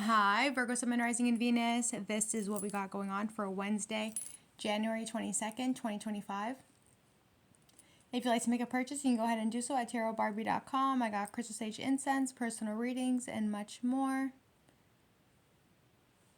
Hi, Virgo, Sun, Moon, Rising, and Venus. This is what we got going on for Wednesday, January 22nd, 2025. If you'd like to make a purchase, you can go ahead and do so at tarotbarbiecom. I got crystal sage incense, personal readings, and much more.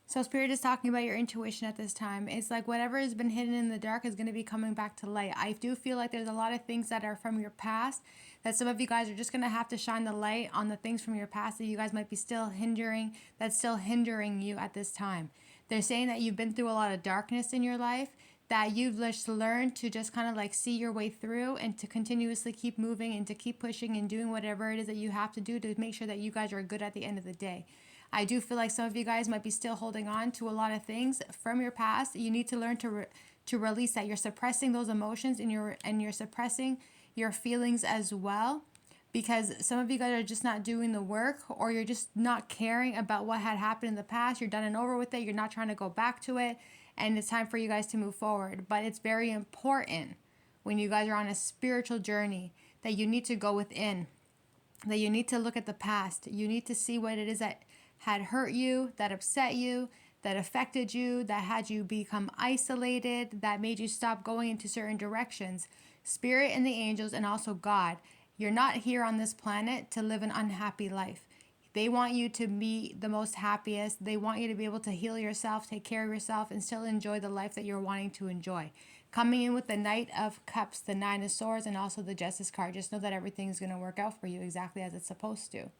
So Spirit is talking about your intuition at this time. It's like whatever has been hidden in the dark is going to be coming back to light. I do feel like there's a lot of things that are from your past that some of you guys are just going to have to shine the light on the things from your past that you guys might be still hindering, that's still hindering you at this time. They're saying that you've been through a lot of darkness in your life, that you've just learned to just kind of like see your way through and to continuously keep moving and to keep pushing and doing whatever it is that you have to do to make sure that you guys are good at the end of the day. I do feel like some of you guys might be still holding on to a lot of things from your past. You need to learn to release that. You're suppressing those emotions and you're suppressing your feelings as well, because some of you guys are just not doing the work, or you're just not caring about what had happened in the past. You're done and over with it. You're not trying to go back to it, and it's time for you guys to move forward. But it's very important when you guys are on a spiritual journey that you need to go within, that you need to look at the past. You need to see what it is that had hurt you, that upset you, that affected you, that had you become isolated, that made you stop going into certain directions. Spirit and the angels and also God, you're not here on this planet to live an unhappy life. They want you to be the most happiest. They want you to be able to heal yourself, take care of yourself, and still enjoy the life that you're wanting to enjoy. Coming in with the Knight of Cups, the Nine of Swords, and also the Justice card, just know that everything is going to work out for you exactly as it's supposed to.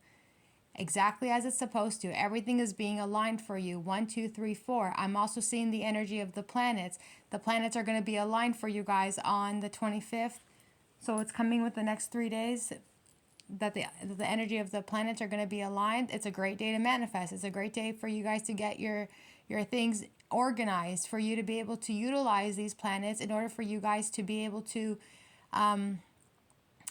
Exactly as it's supposed to. Everything is being aligned for you. 1, 2, 3, 4. I'm also seeing the energy of the planets. The planets are going to be aligned for you guys on the 25th. So it's coming with the next 3 days that the energy of the planets are going to be aligned. It's a great day to manifest. It's a great day for you guys to get your things organized, for you to be able to utilize these planets in order for you guys to be able to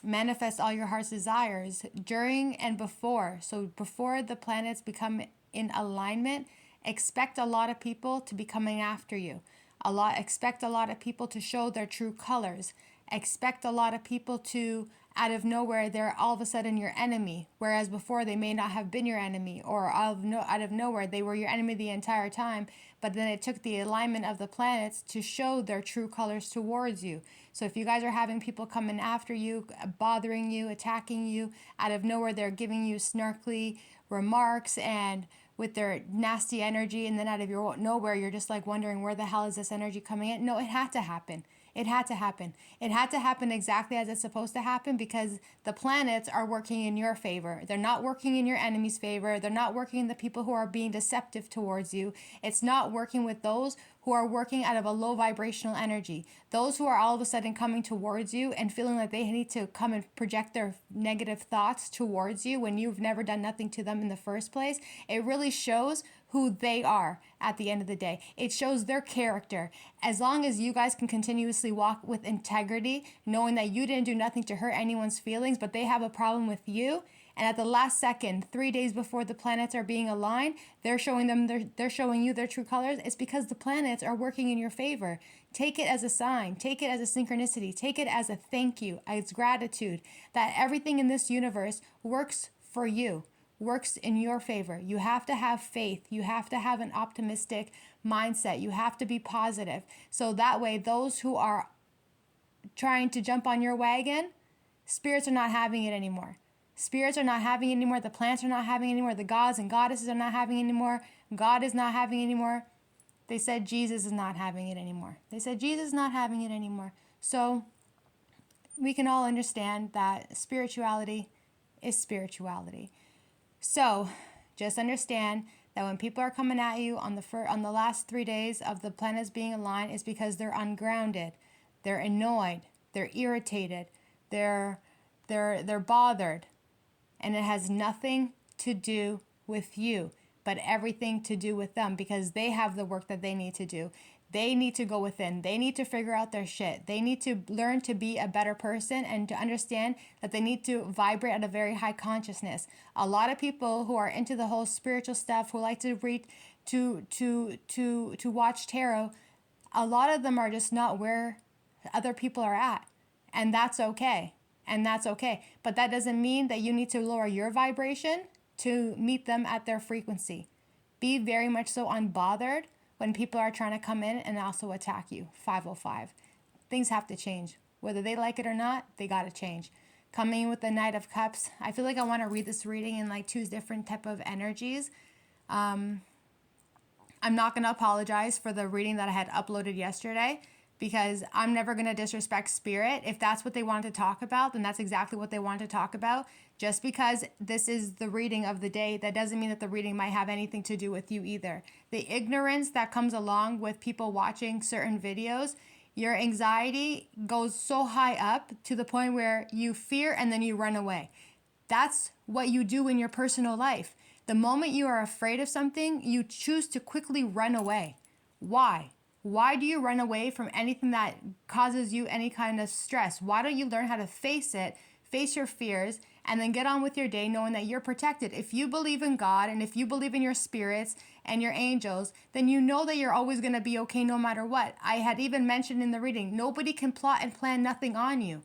manifest all your heart's desires during and before. So before the planets become in alignment, expect a lot of people to be coming after you. Expect a lot of people to show their true colors. Expect a lot of people to, out of nowhere, they're all of a sudden your enemy, whereas before they may not have been your enemy, or out of nowhere they were your enemy the entire time, but then it took the alignment of the planets to show their true colors towards you. So if you guys are having people coming after you, bothering you, attacking you, out of nowhere they're giving you snarkly remarks and with their nasty energy, and then out of your nowhere you're just like wondering where the hell is this energy coming in. No, it had to happen. It had to happen. It had to happen exactly as it's supposed to happen, because the planets are working in your favor. They're not working in your enemy's favor. They're not working in the people who are being deceptive towards you. It's not working with those who are working out of a low vibrational energy. Those who are all of a sudden coming towards you and feeling like they need to come and project their negative thoughts towards you when you've never done nothing to them in the first place. It really shows who they are at the end of the day. It shows their character. As long as you guys can continuously walk with integrity, knowing that you didn't do nothing to hurt anyone's feelings, but they have a problem with you, and at the last second, 3 days before the planets are being aligned, they're showing you their true colors. It's because the planets are working in your favor. Take it as a sign. Take it as a synchronicity. Take it as a thank you, as gratitude, that everything in this universe works for you, works in your favor. You have to have faith. You have to have an optimistic mindset. You have to be positive. So that way, those who are trying to jump on your wagon, spirits are not having it anymore. Spirits are not having it anymore. The plants are not having it anymore. The gods and goddesses are not having it anymore. God is not having it anymore. They said Jesus is not having it anymore. They said Jesus is not having it anymore. So we can all understand that spirituality is spirituality. So just understand that when people are coming at you on the last 3 days of the planets being aligned, it's because they're ungrounded, they're annoyed, they're irritated, they're bothered, and it has nothing to do with you, but everything to do with them, because they have the work that they need to do. They need to go within. They need to figure out their shit. They need to learn to be a better person and to understand that they need to vibrate at a very high consciousness. A lot of people who are into the whole spiritual stuff, who like to read, to watch tarot, a lot of them are just not where other people are at, and that's okay. And that's okay. But that doesn't mean that you need to lower your vibration to meet them at their frequency. Be very much so unbothered when people are trying to come in and also attack you. 505. Things have to change. Whether they like it or not, they got to change. Coming in with the Knight of Cups, I feel like I want to read this reading in like 2 different type of energies. I'm not going to apologize for the reading that I had uploaded yesterday, because I'm never going to disrespect spirit. If that's what they want to talk about, then that's exactly what they want to talk about. Just because this is the reading of the day, that doesn't mean that the reading might have anything to do with you either. The ignorance that comes along with people watching certain videos, your anxiety goes so high up to the point where you fear and then you run away. That's what you do in your personal life. The moment you are afraid of something, you choose to quickly run away. Why? Why do you run away from anything that causes you any kind of stress? Why don't you learn how to face it, face your fears, and then get on with your day knowing that you're protected? If you believe in God and if you believe in your spirits and your angels, then you know that you're always going to be okay no matter what. I had even mentioned in the reading, nobody can plot and plan nothing on you.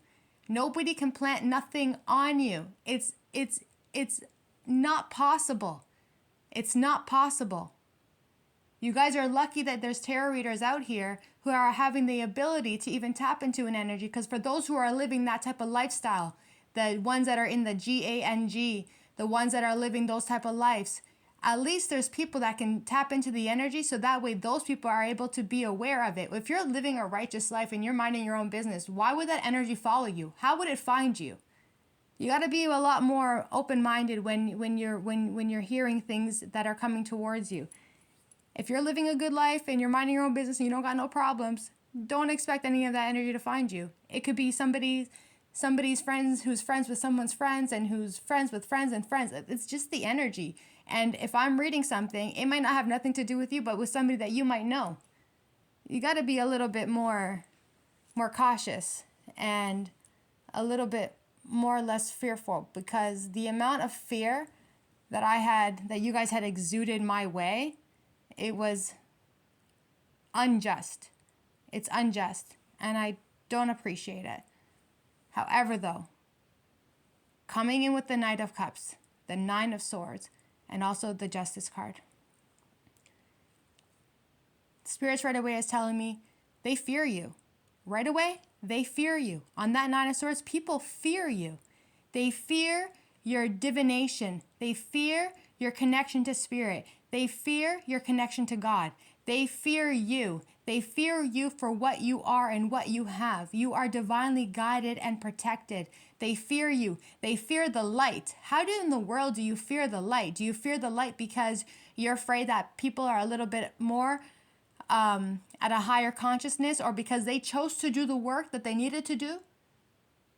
Nobody can plant nothing on you. It's not possible. It's not possible. You guys are lucky that there's tarot readers out here who are having the ability to even tap into an energy, because for those who are living that type of lifestyle, the ones that are in the GANG, the ones that are living those type of lives, at least there's people that can tap into the energy, so that way those people are able to be aware of it. If you're living a righteous life and you're minding your own business, why would that energy follow you? How would it find you? You got to be a lot more open-minded when you're hearing things that are coming towards you. If you're living a good life and you're minding your own business and you don't got no problems, don't expect any of that energy to find you. It could be somebody's friends who's friends with someone's friends and who's friends with friends and friends. It's just the energy. And if I'm reading something, it might not have nothing to do with you, but with somebody that you might know. You got to be a little bit more cautious and a little bit more or less fearful, because the amount of fear that you guys had exuded my way, it was unjust. It's unjust, and I don't appreciate it. However, though, coming in with the Knight of Cups, the Nine of Swords, and also the Justice card, Spirits right away is telling me they fear you. Right away, they fear you. On that Nine of Swords, people fear you. They fear your divination. They fear your connection to spirit. They fear your connection to God. They fear you. They fear you for what you are and what you have. You are divinely guided and protected. They fear you. They fear the light. How in the world do you fear the light? Do you fear the light because you're afraid that people are a little bit more at a higher consciousness, or because they chose to do the work that they needed to do?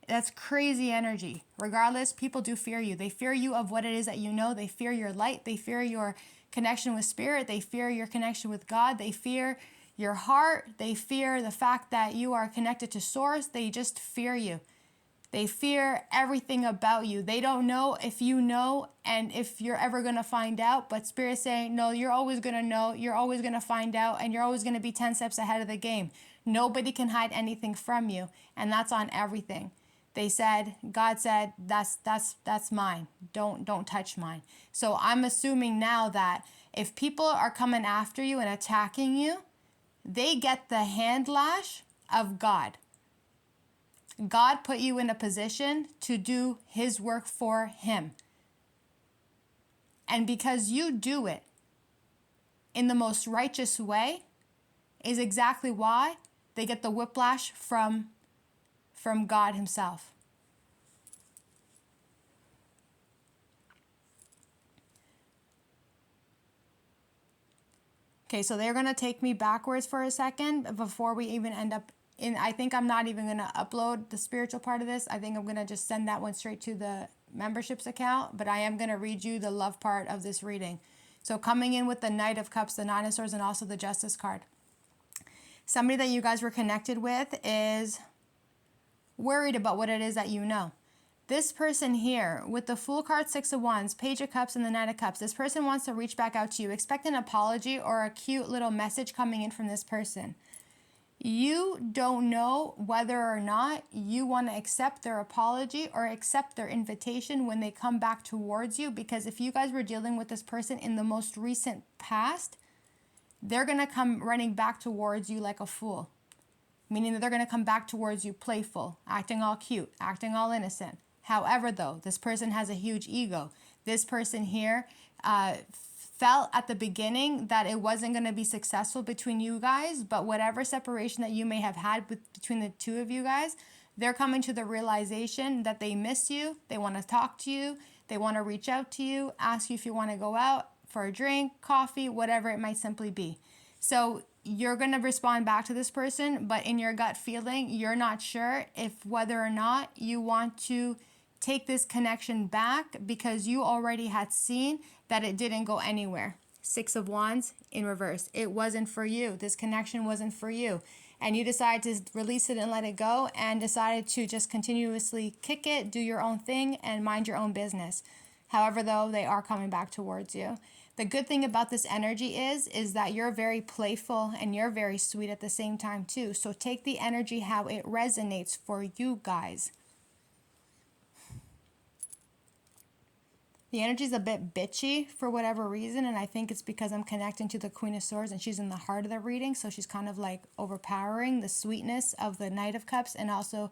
That's crazy energy. Regardless, people do fear you. They fear you of what it is that you know. They fear your light. They fear your connection with spirit. They fear your connection with God. They fear your heart. They fear the fact that you are connected to source. They just fear you. They fear everything about you. They don't know if you know and if you're ever going to find out, but Spirit's saying, no, you're always going to know, you're always going to find out, and you're always going to be 10 steps ahead of the game. Nobody can hide anything from you, and that's on everything. God said, that's mine. Don't touch mine. So I'm assuming now that if people are coming after you and attacking you, they get the hand lash of God. God put you in a position to do his work for him. And because you do it in the most righteous way is exactly why they get the whiplash from God himself. Okay, so they're going to take me backwards for a second before we even end up in. I think I'm not even going to upload the spiritual part of this. I think I'm going to just send that one straight to the memberships account, but I am going to read you the love part of this reading. So coming in with the Knight of Cups, the Nine of Swords, and also the Justice card. Somebody that you guys were connected with is worried about what it is that you know. This person here, with the Fool card, Six of Wands, Page of Cups, and the Knight of Cups, this person wants to reach back out to you. Expect an apology or a cute little message coming in from this person. You don't know whether or not you want to accept their apology or accept their invitation when they come back towards you, because if you guys were dealing with this person in the most recent past, they're going to come running back towards you like a fool. Meaning that they're going to come back towards you playful, acting all cute, acting all innocent. However, though, this person has a huge ego. This person here felt at the beginning that it wasn't going to be successful between you guys, but whatever separation that you may have had between the two of you guys, they're coming to the realization that they miss you, they want to talk to you, they want to reach out to you, ask you if you want to go out for a drink, coffee, whatever it might simply be. So you're going to respond back to this person, but in your gut feeling, you're not sure if whether or not you want to take this connection back, because you already had seen that it didn't go anywhere. 6 of Wands in reverse. It wasn't for you. This connection wasn't for you. And you decided to release it and let it go, and decided to just continuously kick it, do your own thing, and mind your own business. However, though, they are coming back towards you. The good thing about this energy is that you're very playful and you're very sweet at the same time too. So take the energy how it resonates for you guys. The energy is a bit bitchy for whatever reason, and I think it's because I'm connecting to the Queen of Swords and she's in the heart of the reading, so she's kind of like overpowering the sweetness of the Knight of Cups and also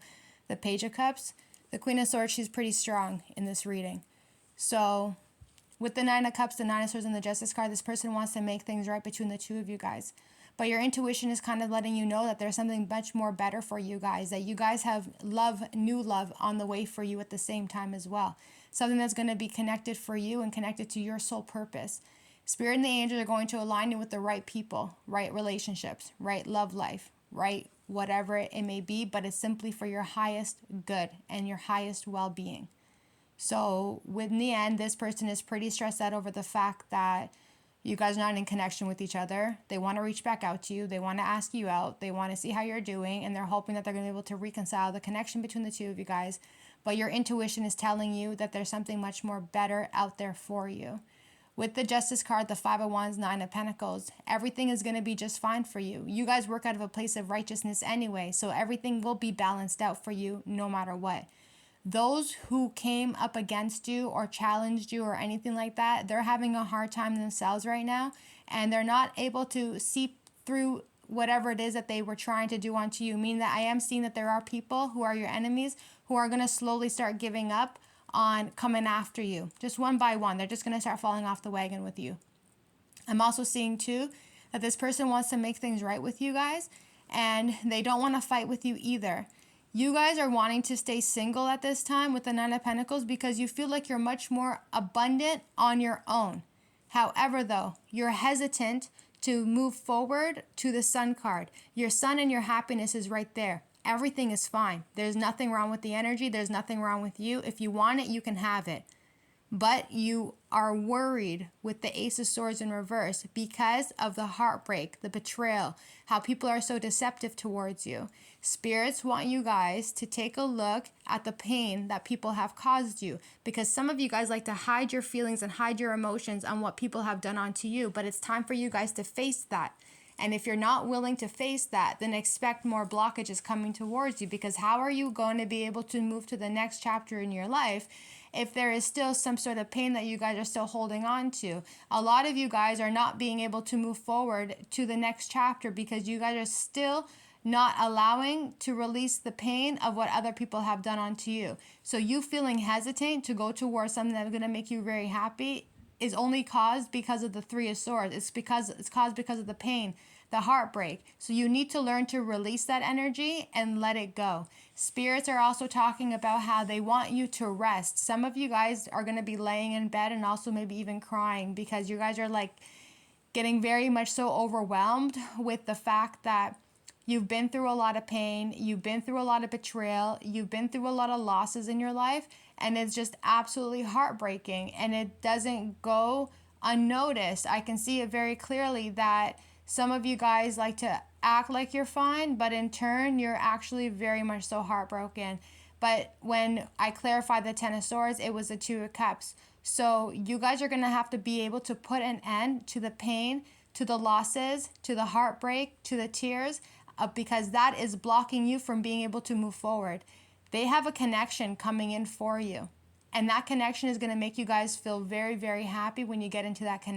the Page of Cups. The Queen of Swords, she's pretty strong in this reading. So with the Nine of Cups, the Nine of Swords, and the Justice card, this person wants to make things right between the two of you guys. But your intuition is kind of letting you know that there's something much more better for you guys, that you guys have love, new love on the way for you at the same time as well. Something that's going to be connected for you and connected to your soul purpose. Spirit and the angels are going to align you with the right people, right relationships, right love life, right whatever it may be, but it's simply for your highest good and your highest well-being. So in the end, this person is pretty stressed out over the fact that you guys are not in connection with each other. They want to reach back out to you. They want to ask you out. They want to see how you're doing. And they're hoping that they're going to be able to reconcile the connection between the two of you guys. But your intuition is telling you that there's something much more better out there for you. With the Justice card, the 5 of Wands, 9 of Pentacles, everything is going to be just fine for you. You guys work out of a place of righteousness anyway. So everything will be balanced out for you no matter what. Those who came up against you or challenged you or anything like that, they're having a hard time themselves right now, and they're not able to see through whatever it is that they were trying to do onto you. Meaning that I am seeing that there are people who are your enemies who are going to slowly start giving up on coming after you. Just one by one. They're just going to start falling off the wagon with you. I'm also seeing too that this person wants to make things right with you guys, and they don't want to fight with you either. You guys are wanting to stay single at this time with the Nine of Pentacles because you feel like you're much more abundant on your own. However, though, you're hesitant to move forward to the Sun card. Your sun and your happiness is right there. Everything is fine. There's nothing wrong with the energy. There's nothing wrong with you. If you want it, you can have it. But you are worried with the Ace of Swords in reverse because of the heartbreak, the betrayal, how people are so deceptive towards you. Spirits want you guys to take a look at the pain that people have caused you, because some of you guys like to hide your feelings and hide your emotions on what people have done onto you, but it's time for you guys to face that. And if you're not willing to face that, then expect more blockages coming towards you, because how are you going to be able to move to the next chapter in your life if there is still some sort of pain that you guys are still holding on to? A lot of you guys are not being able to move forward to the next chapter because you guys are still not allowing to release the pain of what other people have done onto you. So you feeling hesitant to go towards something that's going to make you very happy is only caused because of the Three of Swords. It's caused because of the pain, the heartbreak. So you need to learn to release that energy and let it go. Spirits are also talking about how they want you to rest. Some of you guys are going to be laying in bed and also maybe even crying because you guys are like getting very much so overwhelmed with the fact that you've been through a lot of pain, you've been through a lot of betrayal, you've been through a lot of losses in your life, and it's just absolutely heartbreaking, and it doesn't go unnoticed. I can see it very clearly that some of you guys like to act like you're fine, but in turn, you're actually very much so heartbroken. But when I clarified the Ten of Swords, it was the Two of Cups. So you guys are going to have to be able to put an end to the pain, to the losses, to the heartbreak, to the tears. because that is blocking you from being able to move forward. They have a connection coming in for you. And that connection is going to make you guys feel very, very happy when you get into that connection.